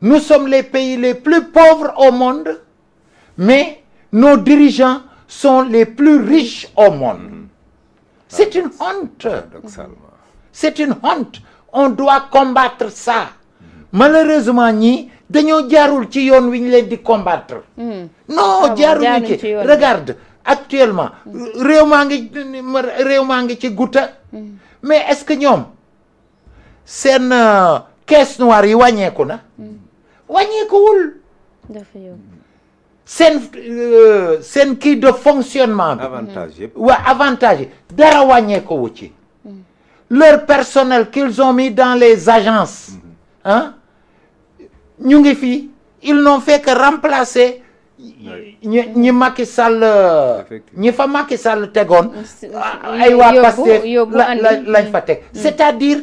Nous sommes les pays les plus pauvres au monde, mais nos dirigeants sont les plus riches au monde. C'est une honte. C'est une honte. On doit combattre ça. Malheureusement ñi dañoo jaarul ci yoon wi ñu leen di combattre. Non jaaruñu ci regarde actuellement réew maa ngi ci gouta mais est-ce que ñoom seen caisse noire yi wàññeeku na wàññeekuwul seen kii de fonctionnement bi avantage yëpp avantage yi dara wàññeekuwu ci leur personnel qu'ils ont mis dans les agences hein ñu ngi fii ils n'ont fait que remplacer ñi Macky Sall ñi fa Macky Sall tegoon ay waa Pastef lañ fa teg c'est-à-dire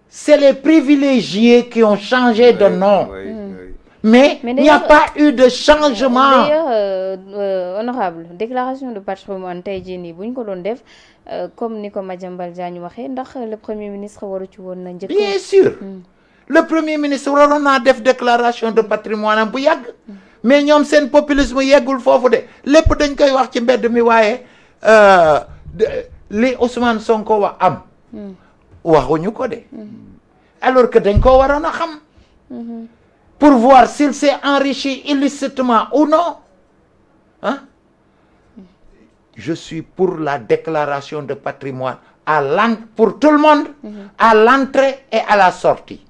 c'est les privilégiés qui ont changé de nom mais il n'y a pas eu de changement. D'ailleurs honorable déclaration de patrimoine tey jii nii bu ñu ko doon def comme ni ko Madiambal Diagne waxee ndax le premier ministre waru ci woon na njëkk. Bien sûr le premier ministre waroon naa def déclaration de patrimoine am bu yàgg mais ñoom seen populisme yeggul foofu de lépp dañ koy wax ci mbedd mi waaye li Ousmane Sonko wax am waxuñu ko de alors que dañ ko waroon a xam pour voir s'il s'est enrichi illicitement ou non hein? Je suis pour la déclaration de patrimoine pour tout le monde à l'entrée et à la sortie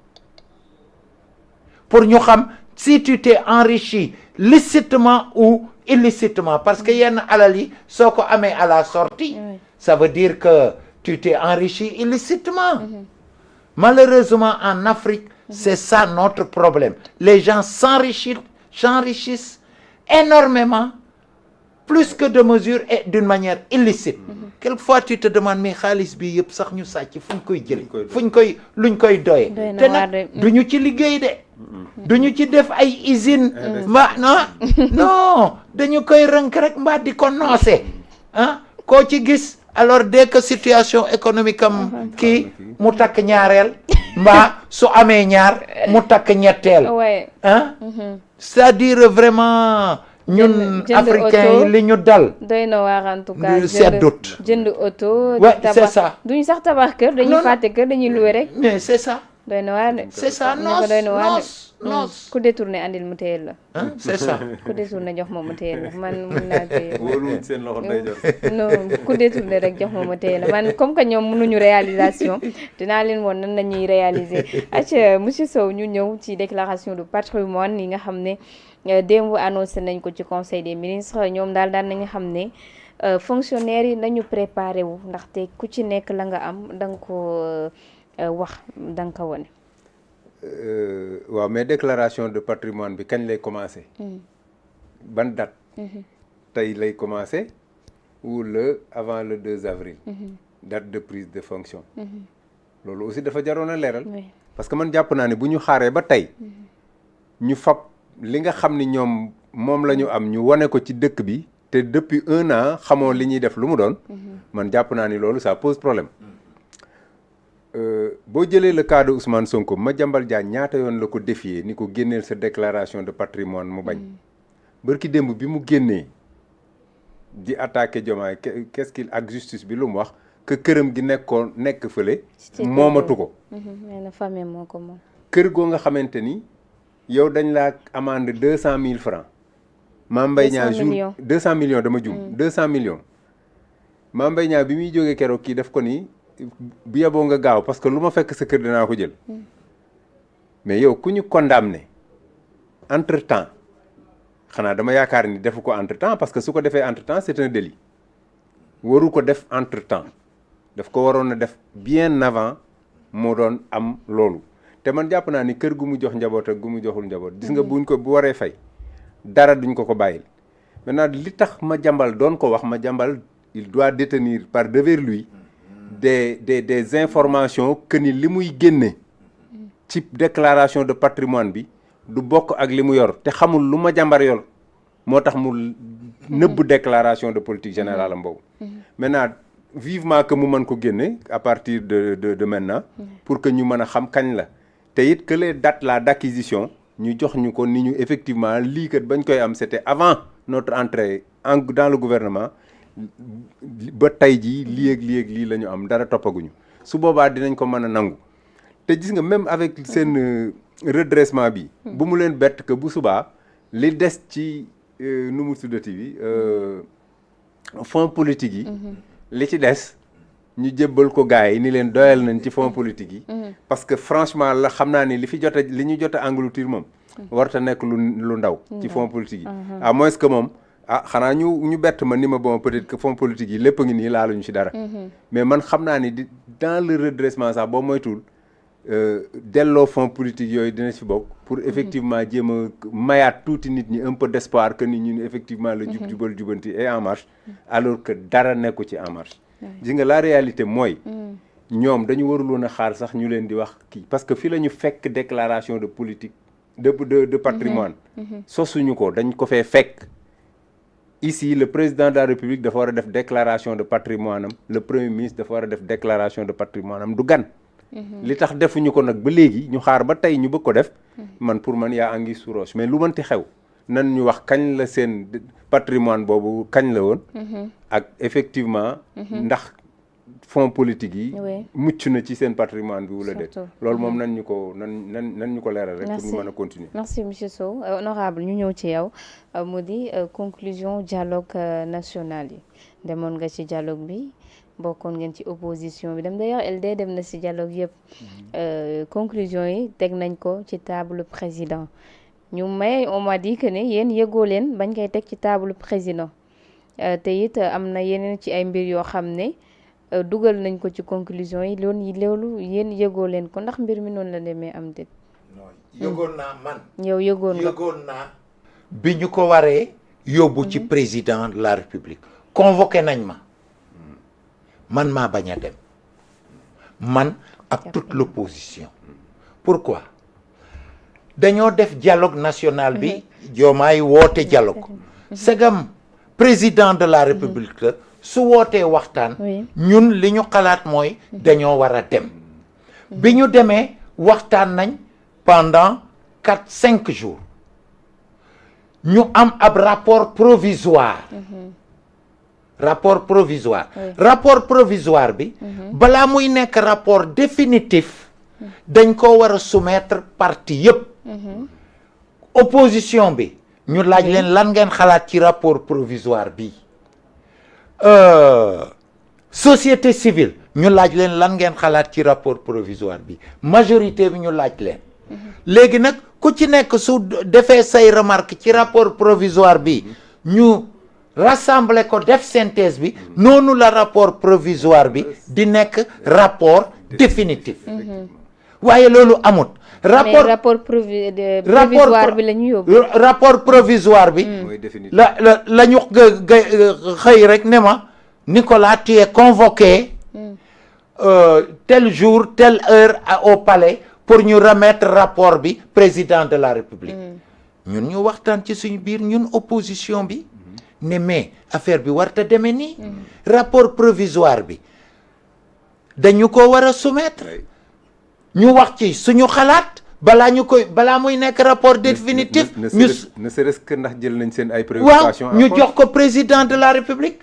pour ñu xam si tu t'es enrichi licitement ou illicitement parce que yenn alal yi soo ko amee à la sortie ça veut dire que tu t'es enrichi illicitement malheureusement en Afrique c'est ça notre problème les gens s'enrichissent énormément plus que de mesure et d'une manière illicite quelquefois tu te demandes mais xaalis bi yëpp sax ñu sàcc fu ñu koy jël luñ koy doye te nag duñu ci liggéey de duñu ci def ay usine non dañu koy rënk rek mbaa di ko noose ah koo ci gis alors dès que situation économique am kii mu takk ñaareel mbaa su amee ñaar mu takk ñetteel ah c'est-à-dire vraiment ñun africains yi li ñu dal doy na waar en tout cas seddut jënd oto c'est ça duñu sax tabax kër dañuy fàtte kër dañuy loué rek mais c'est ça doy na waar de c'est ça noos ku détourné andil mu téyel la c'est ça ku détourné jox ma mu téyel la man mun naa téye wóoluwuñ seen loxo nday jox non ku détourné rek jox ma mu téyel la man comme que ñoom mënuñu réalisation dinaa leen woon nan lañuy réaliser acca monsieur Sow ñu ñëw ci déclaration de patrimoine yi nga xam ne démb annoncé nañ ko ci conseil des ministres ñoom daal nañu xam ne fonctionnaires yi nañu préparé wu ndaxte ku ci nekk la nga am da nga ko wax da nga ko wone waaw mais déclaration de patrimoine bi kañ lay commencé ban date tey lay commencé ou avant le 2 avril date de prise de fonction loolu aussi dafa jaroon a leeral parce que man jàpp naa ne bu ñu xaaree ba tey ñu fab li nga xam ni ñoom moom la ñu am ñu wane ko ci dëkk bi te depuis 1 an xamoo li ñuy def lu mu doon man jàpp naa ni loolu ça pose problème boo jëlee le cas de Ousmane Sonko Madiambal Diagne ñaata yoon la ko défier ni ko génneel sa déclaration de patrimoine mu bañ bërki démb bi mu génnee di attaqué Diomaye qu'est-ce qu'il ak justice bi lu mu wax que këram gi nekk fële moomatu ko nee na famille moo ko moom kër goo nga xamante ni yow dañ laa amende 200 000 francs Mame Mbaye Niang 200 millions dama juum 200 millions Mame Mbaye Niang bi muy jógee keroog kii def ko ni bi yaboo nga gaaw parce que lu ma fekk sa kër dinaa ko jël mais yow ku ñu condamné entre temps xanaa dama yaakaar ni defu ko entre temps parce que su ko defee entre temps c'est un délit waru ko def entre temps daf ko waroon a def bien avant moo doon am loolu te man jàpp naa ni kër gu mu jox njaboot ak gu mu joxul njaboot gis nga buñ ko bu waree fay dara duñ ko bàyyil maintenant li tax Madiambal doon ko wax Madiambal il doit détenir par devers lui des informations que ni li muy génne ci déclaration de patrimoine bi du bokk ak li mu yor te xamul lu Madiambal yor moo tax mu nëbb déclaration de politique générale am boobu maintenant vivement que mu mën ko génne à partir de maintenant pour que ñu mën a xam kañ la te it que les dates là d'acquisition ñu jox ñu ko ni ñu effectivement lii kat bañ koy am c'était avant notre entrée dans le gouvernement ba tey jii lii ak lii la ñu am dara toppaguñu su boobaa dinañ ko mën a nangu te gis nga même avec seen redressement bi bu mu leen bett que bu subaa li des ci nu mu tuddati bi fonds politique yi li ci des ñu jébbal ko gars yi ni leen doyal nañ ci fonds politique yi parce que franchement la xam naa ni li ñu jot a engloutir moom warta nekk lu ndaw ci fonds politique yi à moins que moom xanaa ñu bett ma ni ma bon peut-être que fonds politique yi lépp a ngi nii laaluñu ci dara mais man xam naa ni dans le redressement sax boo moytuwul delloo fonds politique yooyu dina ci bokk pour effectivement jéem a mayaat tuuti nit ñi un peu d'espoir que nit ñi effectivement la jubal jubanti et en marche alors que dara nekku ci en marche gis nga la réalité mooy ñoom dañu warul woon a xaar sax ñu leen di wax kii parce que fii la ñu fekk déclaration de politique de patrimoine sosuñu ko dañ ko fee fekk ici le président de la République dafa war a def déclaration de patrimoine am le premier ministre dafa war a def déclaration de patrimoine am du gan li tax defuñu ko nag ba léegi ñu xaar ba tey ñu bëgg ko def man pour man yaa anguille sous roche mais lu mënti xew nan ñu wax kañ la seen patrimoine boobu kañ la woon ak effectivement ndax fonds politique yi mucc na ci seen patrimoine bi wala déet loolu moom nan ñu ko leeral rek pour ñu mën a continuer. Merci monsieur Sow honorable ñu ñëw ci yow mu di conclusion dialogue national yi demoon nga ci dialogue bi bokkoon ngeen ci opposition bi d'ailleurs LD dem na ci dialogue yëpp conclusion yi teg nañ ko ci table président ñu may on m'a dit que ne yéen yëgoo leen bañ koy teg ci table président te it am na yeneen ci ay mbir yoo xam ne dugal nañ ko ci conclusion yi loolu yéen yëgoo leen ko ndax mbir mi noonu la demee am déet. non yëgoon naa man. yow yëgoon naa. bi ñu ko waree yóbbu ci président de la République convoqué nañ ma man maa bañ a dem man ak toute l'opposition pourquoi dañoo def dialogue national bi Diomaye woote dialogue segam président de la République su wootee waxtaan ñun li ñu xalaat mooy dañoo war a dem bi ñu demee waxtaan nañ pendant 4-5 jours ñu am ab rapport provisoire rapport provisoire bi balaa muy nekk rapport définitif dañ ko war a soumettre parti yépp opposition bi ñu laaj leen lan ngeen xalaat ci rapport provisoire bi société civile ñu laaj leen lan ngeen xalaat ci rapport provisoire bi majorité bi ñu laaj leen léegi nag ku ci nekk su defee say remarque ci rapport provisoire bi ñu rassembler ko def synthèse bi noonu la rapport provisoire bi di nekk rapport définitif waaye loolu amut rapport provisoire bi la ñu yóbbu rapport provisoire bi la ñu xëy rek ne ma Nicolas tu es convoqué tel jour telle heure au palais pour ñu remettre rapport bi président de la République ñun ñu waxtaan ci suñu biir ñun opposition bi ne mais affaire bi warta demee nii rapport provisoire bi dañu ko war a soumettre ñu wax ci suñu xalaat balaa muy nekk rapport définitif ne serait-ce que ndax jël nañ seen ay préoccupations waaw ñu jox ko président de la République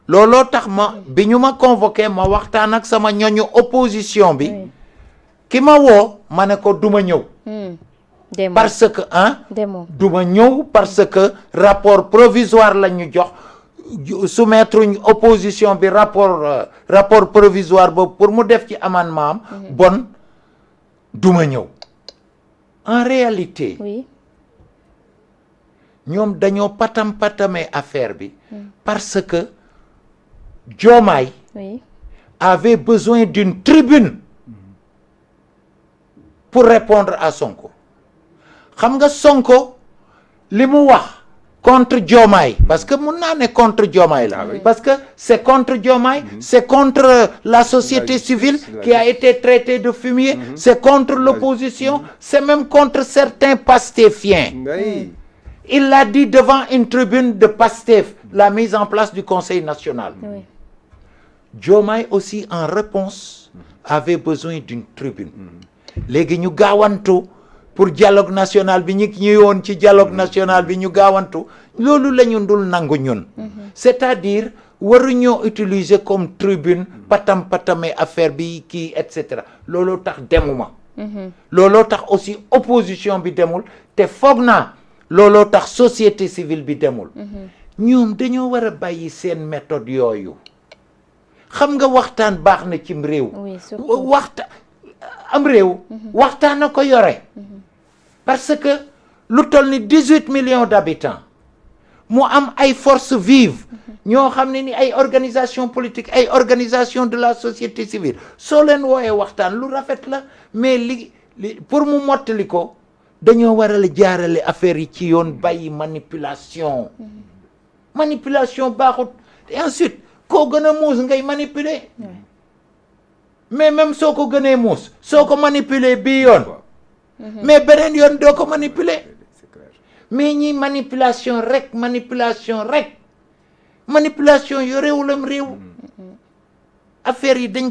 looloo tax bi ñu ma convoqué ma waxtaan ak sama ñoñu opposition bi ki ma woo ma ne ko duma ñëw parce que duma ñëw parce que rapport provisoire la ñu jox soumettre ñu opposition bi rapport provisoire boobu pour mu def ci amendement am bon duma ñëw en réalité ñoom dañoo patamee affaire bi parce que Diomaye avait besoin d'une tribune pour répondre à Sonko xam nga Sonko li mu wax contre Diomaye parce que mun naa ne contre Diomaye la parce que c'est contre Diomaye c'est contre la société civile qui a été traitée de fumier c'est contre l'opposition c'est même contre certains pastéfiens il l'a dit devant une tribune de Pastef la mise en place du Conseil national Diomaye aussi en réponse avait besoin d'une tribune léegi ñu gaawantu pour dialogue national bi ñi woon ci dialogue national bi ñu gaawantu loolu la ñu ndul nangu ñun c'est-à-dire waruñoo utiliser comme tribune patame affaire bi kii et cetera looloo tax demuma looloo tax aussi opposition bi demul te foog naa looloo tax société civile bi demul ñoom dañoo war a bàyyi seen méthode yooyu xam nga waxtaan baax na cim réew am réew waxtaan na ko yore parce que lu toll ni 18 millions d'habitants mu am ay forces vives ñoo xam ne ni ay organisation politique ay organisation de la société civile soo leen wooyee waxtaan lu rafet la mais li pour mu mottali ko dañoo waral jaarale affaire yi ci yoon bàyyi manipulation baaxut et ensuite koo gën a muus ngay manipuler mais même soo ko gënee muus soo ko manipuler bii yoon mais beneen yoon doo ko manipuler mais ñi manipulation rek yorewulam réew affaire yi da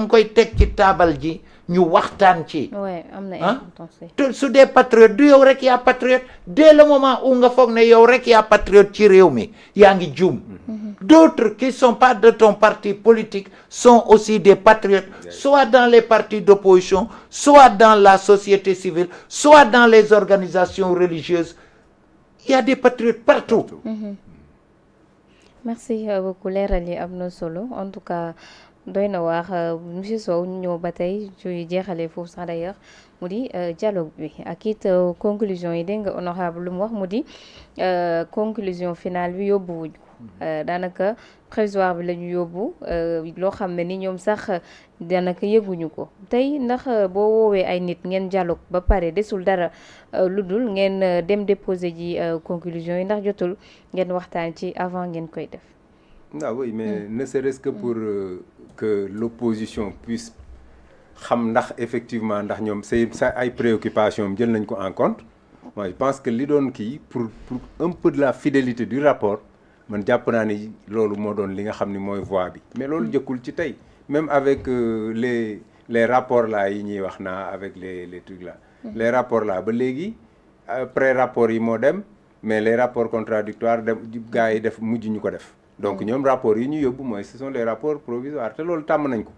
nga koy teg ci taabal ji ñu waxtaan ci am na importance su dee patriote du yow rek yaa patriote dès le moment où nga foog ne yow rek yaa patriote ci réew mi yaa ngi juum d'autres qui sont pas de ton parti politique sont aussi des patriotes soit dans les partis d'opposition soit dans la société civile soit dans les organisations religieuses il y a des patriotes partout merci beaucoup leeral yi am na solo en tout cas doy na wax monsieur Sow ñëw ba tey ci jeexalee foofu sax d'ailleurs mu di dialogue bi ak it conclusion yi dégg nga honorable lu mu wax mu di conclusion finale bi yóbbu wuñu daanaka prévisoire bi la ñu yóbbu loo xam ne ni ñoom sax daanaka yëguñu ko tey ndax boo woowee ay nit ngeen dialogue ba pare desul dara lu dul ngeen dem déposer ji conclusion yi ndax jotul ngeen waxtaan ci avant ngeen koy def. Ah oui, mais ne serait-ce que pour que l'opposition puisse xam ndax effectivement ndax ñoom sa ay préoccupations jël nañ ko en compte. Moi je pense que li doon kii pour un peu de la fidélité du rapport man jàpp naa ni loolu moo doon li nga xam ni mooy voie bi mais loolu jëkkul ci tey même avec les rapports là yi ñuy wax naa avec les trucs là les rapports là ba léegi pré-rapport yi moo dem mais les rapports contradictoires dem gars yi def mujj ñu ko def donc ñoom rapports yi ñu yóbbu mooy ce sont les rapports provisoires te loolu tàmm nañ ko